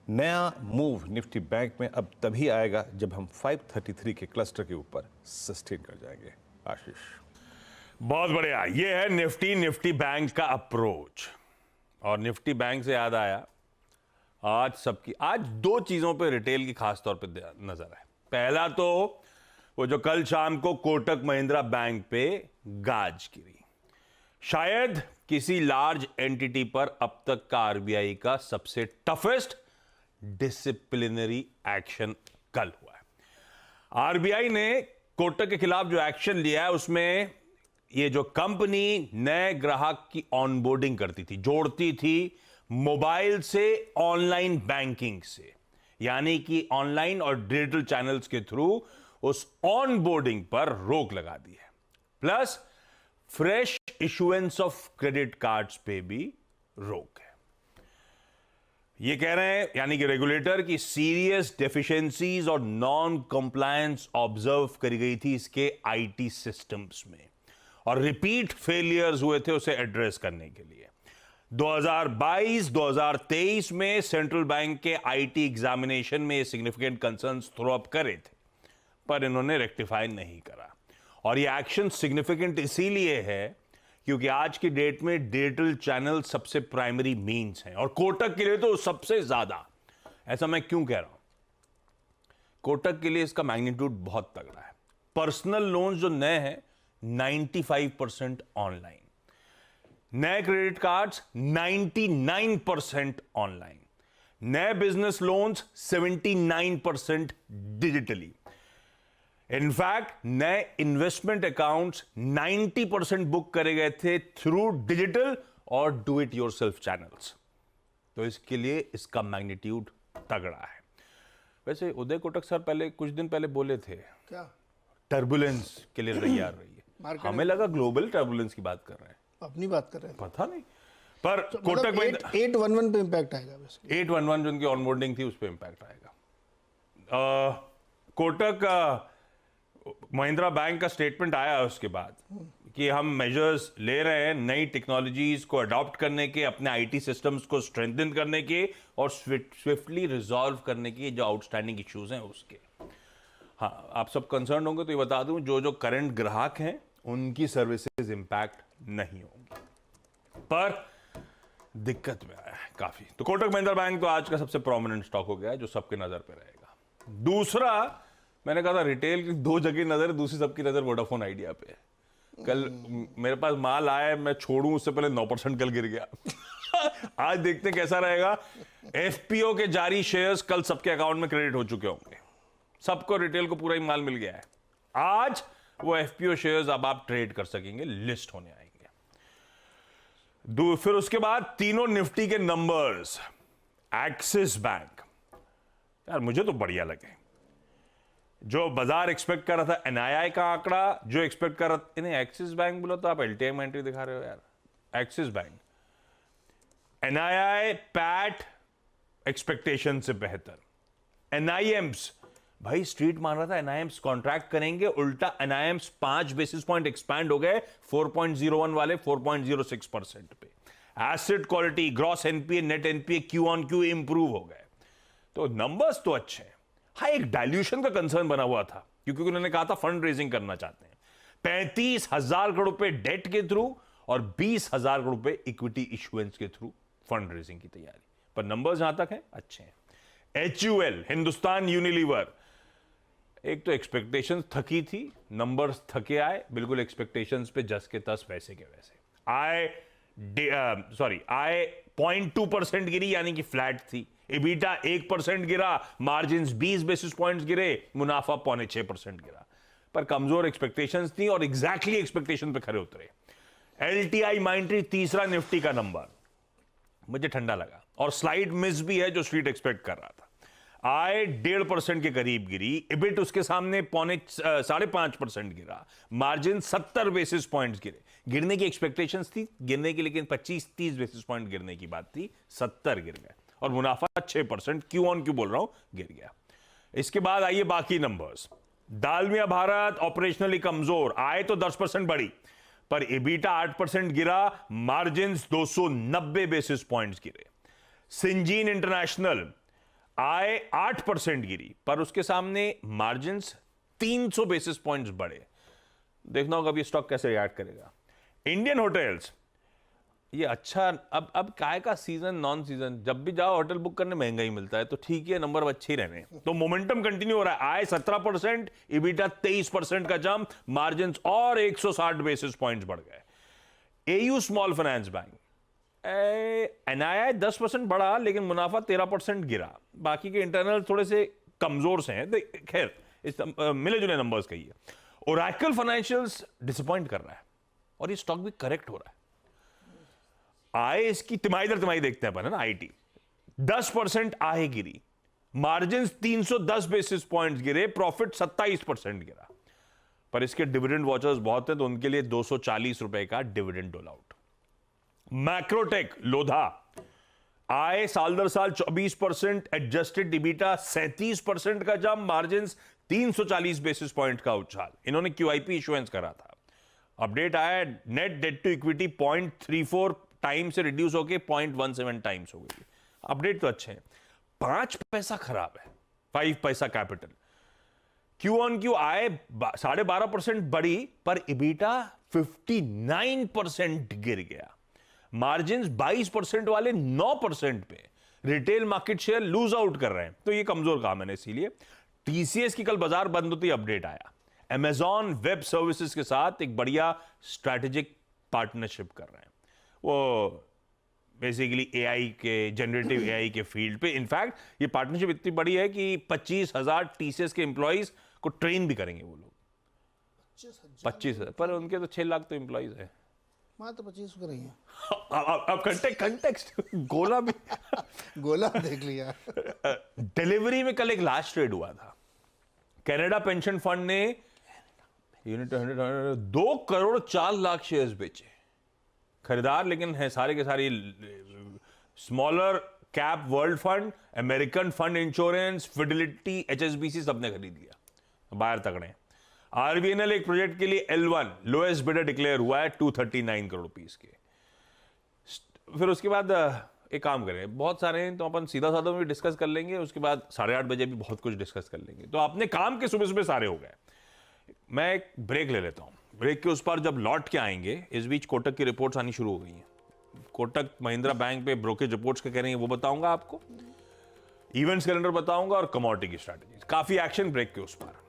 नया move Nifty bank में अब तभी आएगा जब हम 533 के क्लस्टर के ऊपर सस्टेन कर जाएंगे। आशीष, बहुत बढ़िया। ये है निफ्टी बैंक का अप्रोच। और निफ्टी बैंक से याद आया, आज दो चीजों पे रिटेल की खास तौर पे नजर है। पहला तो वो जो कल शाम को कोटक महिंद्रा बैंक पे गाज गिरी, शायद किसी लार्ज एंटिटी पर अब तक का आरबीआई का सबसे टफेस्ट डिसिप्लिनरी एक्शन कल हुआ है। आरबीआई ने कोटक के खिलाफ जो एक्शन लिया है उसमें ये जो कंपनी नए ग्राहक की ऑनबोर्डिंग करती थी, जोड़ती थी मोबाइल से ऑनलाइन बैंकिंग से, यानी कि ऑनलाइन और डिजिटल चैनल्स के थ्रू उस ऑनबोर्डिंग पर रोक लगा दी है। Plus fresh issuance of credit cards पे भी रोक है। ये कह रहे हैं यानी कि रेगुलेटर की सीरियस डेफिशिएंसीज और नॉन कंप्लायंस ऑब्जर्व करी गई थी इसके आईटी सिस्टम्स में, और रिपीट फेलियर्स हुए थे उसे एड्रेस करने के लिए। 2022-2023 में सेंट्रल बैंक के आईटी एग्जामिनेशन में सिग्निफिकेंट कंसर्न्स थ्रो अप करे थे, पर इन्होंने रेक्टिफाई नहीं करा। और ये एक्शन सिग्निफिकेंट इसीलिए है क्योंकि आज की डेट में डिजिटल चैनल सबसे प्राइमरी मीन्स हैं, और कोटक के लिए तो सबसे ज्यादा। ऐसा मैं क्यों कह रहा हूं? कोटक के लिए इसका मैग्नीट्यूड बहुत तगड़ा है। पर्सनल लोन्स जो नए हैं 95% ऑनलाइन, नए क्रेडिट कार्ड्स 99% ऑनलाइन, नए बिजनेस लोन्स 79% डिजिटली। इनफैक्ट नए इन्वेस्टमेंट अकाउंट्स 90% बुक करे गए थे थ्रू डिजिटल और डू इट योरसेल्फ चैनल्स। तो इसके लिए इसका मैग्नीट्यूड तगड़ा है। वैसे उदय कोटक सर कुछ दिन पहले बोले थे क्या टर्बुलेंस के लिए तैयार रहिए। हमें लगा ग्लोबल टर्बुलेंस की बात कर रहे हैं, अपनी बात कर रहे हैं, पता नहीं। पर तो कोटक में 811 पे इंपैक्ट आएगा। 811 जो उनकी ऑनबोर्डिंग थी उस पर इंपैक्ट आएगा। कोटक महिंद्रा बैंक का स्टेटमेंट आया उसके बाद कि हम मेजर्स ले रहे हैं नई टेक्नोलॉजीज को अडॉप्ट करने के, अपने आईटी सिस्टम्स को स्ट्रेंथन करने के और स्विफ्टली रिजॉल्व करने के जो आउटस्टैंडिंग इश्यूज हैं उसके। हाँ, आप सब कंसर्न होंगे तो ये बता दूं, जो करंट ग्राहक हैं उनकी सर्विसेज इंपैक्ट नहीं होंगी, पर दिक्कत में आया है काफी। तो कोटक महिंद्रा बैंक तो आज का सबसे प्रोमिनेंट स्टॉक हो गया है जो सबके नजर पे रहेगा। दूसरा, मैंने कहा था रिटेल की दो जगह नजर है, दूसरी सबकी नजर वोडाफोन आइडिया पे है। कल मेरे पास माल आया, मैं छोड़ूं उससे पहले 9% कल गिर गया। आज देखते हैं कैसा रहेगा। एफपीओ के जारी शेयर्स कल सबके अकाउंट में क्रेडिट हो चुके होंगे, सबको रिटेल को पूरा ही माल मिल गया है। आज वो एफपीओ शेयर्स अब आप ट्रेड कर सकेंगे, लिस्ट होने आएंगे। फिर उसके बाद तीनों निफ्टी के नंबर्स। एक्सिस बैंक, यार मुझे तो बढ़िया लगे। जो बाजार एक्सपेक्ट कर रहा था एनआईआई का आंकड़ा, जो एक्सपेक्ट कर रहा था, इन्हें एक्सिस बैंक बोला तो आप एलटीआई एंट्री दिखा रहे हो यार। Axis bank NII PAT expectation से बेहतर। एनआईएम्स, भाई स्ट्रीट मान रहा था एनआईएम्स कॉन्ट्रैक्ट करेंगे, उल्टा एनआईएम्स 5 बेसिस पॉइंट एक्सपैंड हो गए 4.01 वाले 4.06% पे। Asset quality, gross NPA, net NPA Q on Q improve हो गए। तो नंबर्स तो अच्छे हैं। हाँ, एक डाइल्यूशन का कंसर्न बना हुआ था क्योंकि उन्होंने कहा था फंड रेजिंग करना चाहते हैं, 35,000 करोड़ रुपए डेट के थ्रू और 20,000 करोड़ रुपए इक्विटी इशुएंस के थ्रू फंड रेजिंग की तैयारी। पर नंबर्स जहां तक हैं अच्छे हैं। एचयूएल, हिंदुस्तान यूनिलीवर, एक तो एक्सपेक्टेशंस थकी थी, नंबर्स थके आए, बिल्कुल एक्सपेक्टेशंस पे जस के तस वैसे के वैसे। आय 0.2% गिरी यानी कि फ्लैट थी। इबीटा 1% गिरा, मार्जिन्स 20 बेसिस पॉइंट्स गिरे, मुनाफा 0.6% गिरा। पर कमजोर एक्सपेक्टेशंस थी और एग्जैक्टली एक्सपेक्टेशन पे खरे उतरे। एलटीआई माइंट्री तीसरा निफ्टी का नंबर, मुझे ठंडा लगा, और स्लाइड मिस भी है जो स्ट्रीट एक्सपेक्ट कर रहा था। आय 1.5% के करीब गिरी, इबिट उसके सामने 5.5% गिरा, मार्जिन 70 बेसिस पॉइंट्स गिरे। गिरने की एक्सपेक्टेशंस थी गिरने की, लेकिन 25-30 बेसिस पॉइंट गिरने की बात थी, 70 गिर गए। और मुनाफा 6%, क्यू ऑन क्यू बोल रहा हूं, गिर गया। इसके बाद आइए बाकी नंबर्स। दालमिया भारत ऑपरेशनली कमजोर, आय तो 10% बढ़ी, पर इबीटा 8% गिरा, मार्जिन्स 290 बेसिस पॉइंट्स गिरे। सिंजीन इंटरनेशनल आय 8% गिरी, पर उसके सामने मार्जिन्स 300 बेसिस पॉइंट्स बढ़े। देखना होगा अब ये स्टॉक कैसे रिएक्ट करेगा। इंडियन होटल्स, ये अच्छा, अब काय का सीजन नॉन सीजन, जब भी जाओ होटल बुक करने महंगा ही मिलता है, तो ठीक है, नंबर अच्छे ही रहने। तो मोमेंटम कंटिन्यू हो रहा है। आय 17%, इबिटा 23% का जंप, मार्जिन्स और 160 बेसिस पॉइंट्स बढ़ गए। AU small finance bank, NII 10% बढ़ा लेकिन मुनाफा 13% गिरा। बाकी के इंटरनल थोड़े से कमजोर से हैं, खैर मिले जुले नंबर्स कहिए। ओरेकल फाइनेंशियल्स डिसअपॉइंट कर रहा है और ये स्टॉक भी करेक्ट हो रहा है। आय इसकी तिमाही दर तिमाही देखते हैं अपन, है ना। IT 10% I Giri, margins 310 basis points गिरे, प्रॉफिट 27% गिरा। पर इसके डिविडेंड वॉचर्स बहुत हैं, तो उनके लिए 240 रुपए का डिविडेंड डोल आउट। मैक्रोटेक लोधा, आय साल दर साल 24%, एडजस्टेड इबिटा 37% का जंप, मार्जिन्स 340 बेसिस पॉइंट का उछाल। इन्होंने क्यूआईपी इशुएंस करा था। अपडेट आया, net debt to equity 0.34 time से रिड्यूस होकर 0.17 टाइम्स हो गई। अपडेट तो अच्छे हैं। 5 पैसा खराब है, 5 पैसा कैपिटल। क्यू ऑन क्यू आय 12.5% बढ़ी, पर इबिटा 59% गिर गया। मार्जिन्स 22% वाले 9% पे। Retail market share lose out कर रहे हैं, तो ये कमजोर काम है। इसीलिए टीसीएस की कल बाजार बंद होती अपडेट आया, अमेजॉन वेब सर्विसेज के साथ एक बढ़िया स्ट्रैटेजिक पार्टनरशिप कर रहे हैं। वो बेसिकली एआई के, जनरेटिव एआई के फील्ड पे। इनफैक्ट ये पार्टनरशिप इतनी बड़ी है कि 25,000 टीसीएस के एम्प्लॉइज को ट्रेन भी करेंगे वो लोग। 25,000, पर उनके तो 6 लाख तो एम्प्लॉइज है। तो 25 कर रही है। अब कंटेक्स्ट गोला भी गोला देख लिया। डिलीवरी में कल एक लास्ट ट्रेड हुआ था। कनाडा पेंशन फंड ने यूनिट 2 करोड़ 4 लाख शेयर्स बेचे। खरीदार लेकिन है सारे के सारे smaller cap world fund, American fund insurance, Fidelity, HSBC सबने खरीद लिया। बाहर तगड़े। आरबीएनएल एक प्रोजेक्ट के लिए L1 लोएस्ट बिडर डिक्लेयर हुआ है 239 करोड़ रुपीस के। फिर उसके बाद एक काम करें, बहुत सारे हैं तो अपन सीधा साधा भी डिस्कस कर लेंगे, उसके बाद 8:30 बजे भी बहुत कुछ डिस्कस कर लेंगे। तो अपने काम के सुबह सुबह सारे हो गए। मैं एक ब्रेक ले लेता हूं। ब्रेक के उस पर जब लौट के आएंगे, इस बीच कोटक की रिपोर्ट्स आनी शुरू हो गई हैं। कोटक महिंद्रा बैंक पे ब्रोकेज रिपोर्ट्स क्या कह रही हैं वो बताऊंगा आपको, इवेंट्स कैलेंडर बताऊंगा और कमोडिटी की स्ट्रैटेजी। काफी एक्शन ब्रेक के उस पर।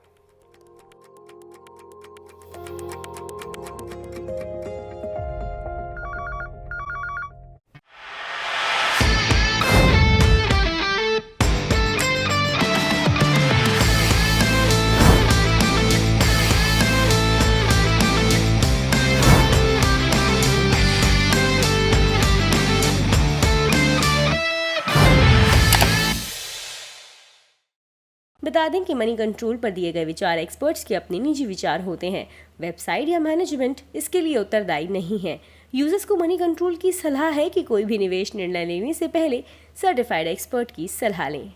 बता दें कि मनी कंट्रोल पर दिए गए विचार एक्सपर्ट्स के अपने निजी विचार होते हैं। वेबसाइट या मैनेजमेंट इसके लिए उत्तरदायी नहीं है। यूजर्स को मनी कंट्रोल की सलाह है कि कोई भी निवेश निर्णय लेने से पहले सर्टिफाइड एक्सपर्ट की सलाह लें।